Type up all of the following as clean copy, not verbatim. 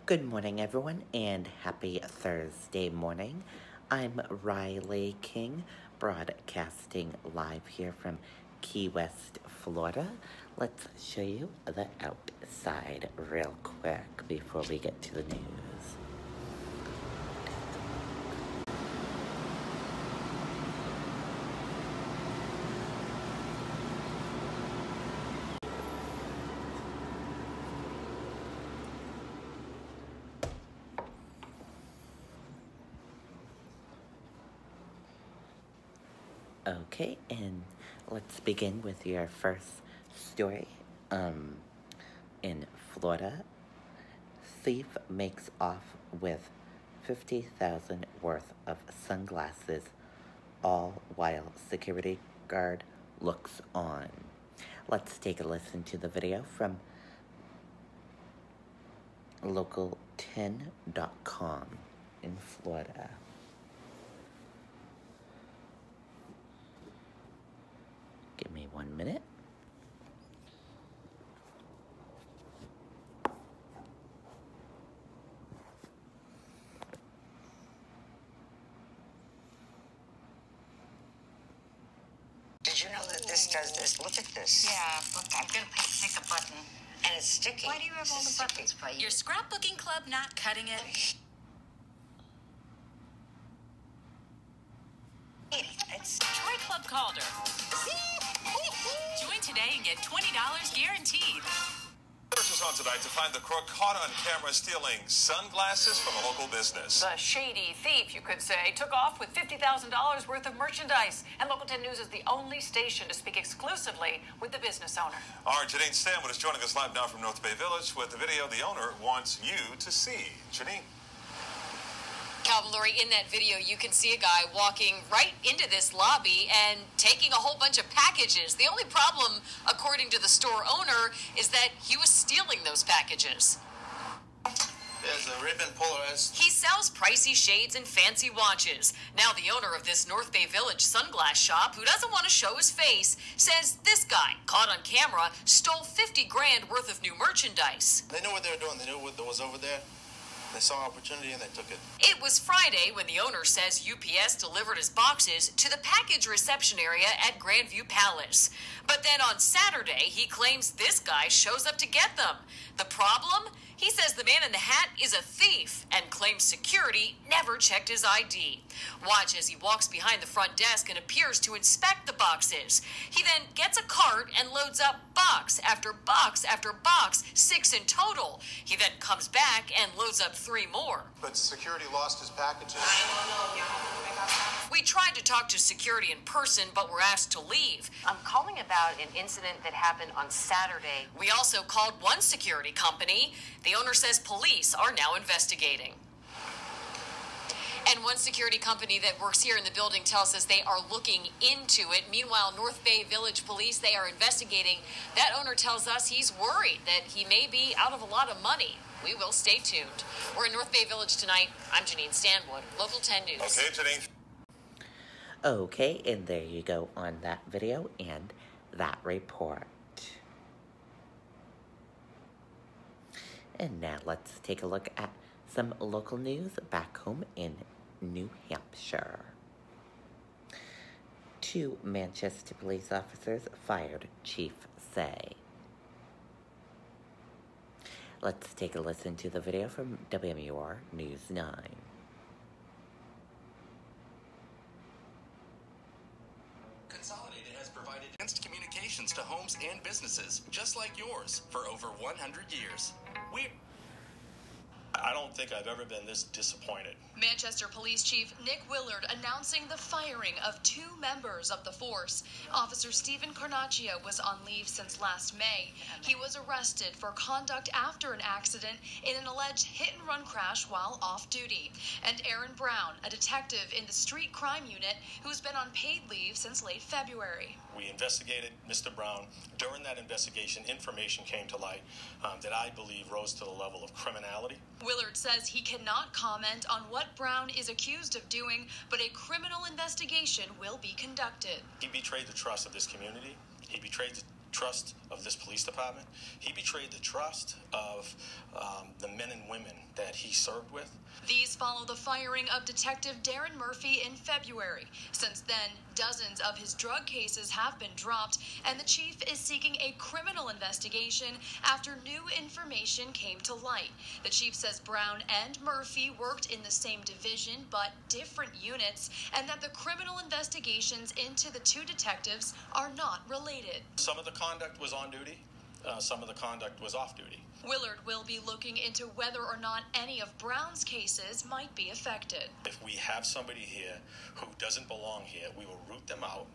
Good morning, everyone, and happy Thursday morning. I'm Riley King, broadcasting live here from Key West, Florida. Let's show you the outside real quick before we get to the news. Okay, and let's begin with your first story. In Florida, thief makes off with $50,000 worth of sunglasses, all while security guard looks on. Let's take a listen to the video from local10.com in Florida. Give me 1 minute. Did you know that this does this? Look at this. Yeah, look, I'm going to pick a button. And it's sticky. Why do you have all the buttons by you? Your scrapbooking club not cutting it? It's Troy Club Calder. Join today and get $20 guaranteed. Search is on tonight to find the crook caught on camera stealing sunglasses from a local business. The shady thief, you could say, took off with $50,000 worth of merchandise. And Local 10 News is the only station to speak exclusively with the business owner. Our Janine Stanwood is joining us live now from North Bay Village with the video the owner wants you to see. Janine. Calvin, Lori, in that video, you can see a guy walking right into this lobby and taking a whole bunch of packages. The only problem, according to the store owner, is that he was stealing those packages. There's a ribbon Polaris. He sells pricey shades and fancy watches. Now the owner of this North Bay Village sunglass shop, who doesn't want to show his face, says this guy, caught on camera, stole 50 grand worth of new merchandise. They knew what they were doing. They knew what was over there. They saw opportunity and they took it. It was Friday when the owner says UPS delivered his boxes to the package reception area at Grandview Palace. But then on Saturday, he claims this guy shows up to get them. The problem? He says the man in the hat is a thief and claims security never checked his ID. Watch as he walks behind the front desk and appears to inspect the boxes. He then gets a cart and loads up box after box after box, 6 in total. He then comes back and loads up 3 more. But security lost his packages. We tried to talk to security in person, but were asked to leave. I'm calling about an incident that happened on Saturday. We also called one security company. The owner says police are now investigating. And one security company that works here in the building tells us they are looking into it. Meanwhile, North Bay Village Police, they are investigating. That owner tells us he's worried that he may be out of a lot of money. We will stay tuned. We're in North Bay Village tonight. I'm Janine Stanwood, Local 10 News. Okay, Janine. Okay, and there you go on that video and that report. And now let's take a look at some local news back home in New Hampshire. 2 Manchester police officers fired, chief say. Let's take a listen to the video from WMUR News 9. Consolidated has provided instant communications to homes and businesses, just like yours, for over 100 years. I don't think I've ever been this disappointed. Manchester Police Chief Nick Willard announcing the firing of 2 members of the force. Officer Stephen Carnaccio was on leave since last May. He was arrested for conduct after an accident in an alleged hit-and-run crash while off duty. And Aaron Brown, a detective in the street crime unit who's been on paid leave since late February. We investigated Mr. Brown. During that investigation, information came to light that I believe rose to the level of criminality. Willard says he cannot comment on what Brown is accused of doing, but a criminal investigation will be conducted. He betrayed the trust of this community. He betrayed the trust of this police department. He betrayed the trust of the men and women women that he served with. These follow the firing of Detective Darren Murphy in February. Since then, dozens of his drug cases have been dropped, and the chief is seeking a criminal investigation after new information came to light. The chief says Brown and Murphy worked in the same division but different units, and that the criminal investigations into the two detectives are not related. Some of the conduct was on duty, some of the conduct was off duty. Willard will be looking into whether or not any of Brown's cases might be affected. If we have somebody here who doesn't belong here, we will root them out.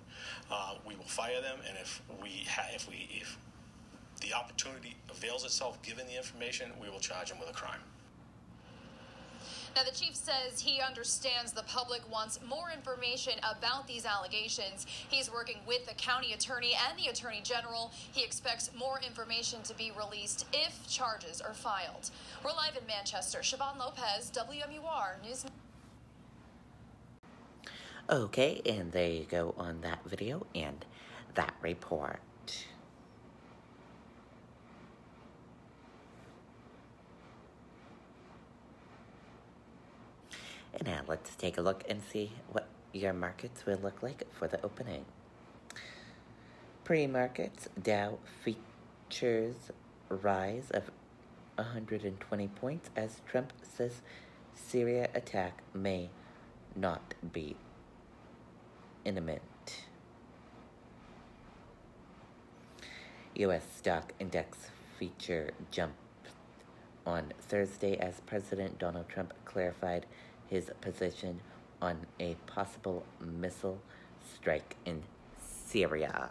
We will fire them, and if the opportunity avails itself, given the information, we will charge them with a crime. Now, the chief says he understands the public wants more information about these allegations. He's working with the county attorney and the attorney general. He expects more information to be released if charges are filed. We're live in Manchester. Siobhan Lopez, WMUR News. Okay, and there you go on that video and that report. And now let's take a look and see what your markets will look like for the opening. Pre-markets, Dow features rise of 120 points as Trump says Syria attack may not be imminent. U.S. stock index feature jumped on Thursday as President Donald Trump clarified his position on a possible missile strike in Syria.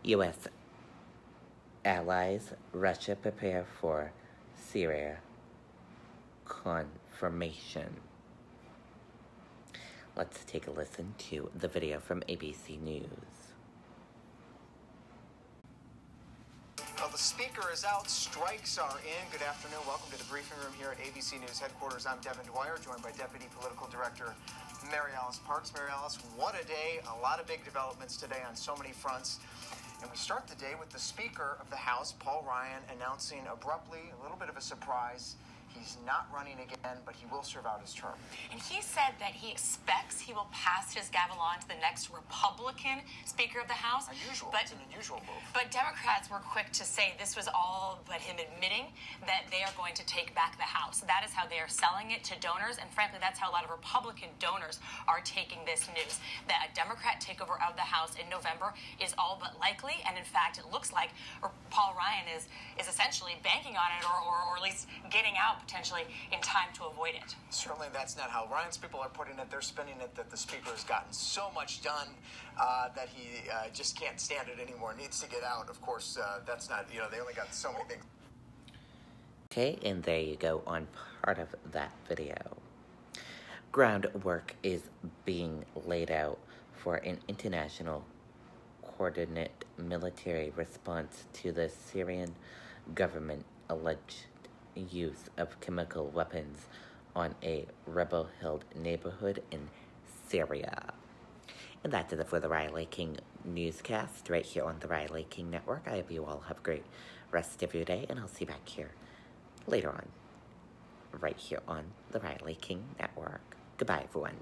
U.S. allies, Russia prepare for Syria confirmation. Let's take a listen to the video from ABC News. Well, the speaker is out. Strikes are in. Good afternoon. Welcome to the briefing room here at ABC News headquarters. I'm Devin Dwyer, joined by Deputy Political Director Mary Alice Parks. Mary Alice, what a day. A lot of big developments today on so many fronts. And we start the day with the Speaker of the House, Paul Ryan, announcing abruptly, a little bit of a surprise, he's not running again, but he will serve out his term. And he said that he expects he will pass his gavel on to the next Republican Speaker of the House. Unusual. It's an unusual move. But Democrats were quick to say this was all but him admitting that they are going to take back the House. That is how they are selling it to donors, and frankly, that's how a lot of Republican donors are taking this news. That a Democrat takeover of the House in November is all but likely, and in fact, it looks like Paul Ryan is essentially banking on it, or at least getting out potentially in time to avoid it. Certainly that's not how Ryan's people are putting it. They're spinning it that the Speaker has gotten so much done that he just can't stand it anymore, needs to get out. Of course, that's not, they only got so many things. Okay, and there you go on part of that video. Groundwork is being laid out for an international coordinate military response to the Syrian government alleged use of chemical weapons on a rebel-held neighborhood in Syria. And that's it for the Riley King Newscast right here on the Riley King Network. I hope you all have a great rest of your day, and I'll see you back here later on, right here on the Riley King Network. Goodbye, everyone.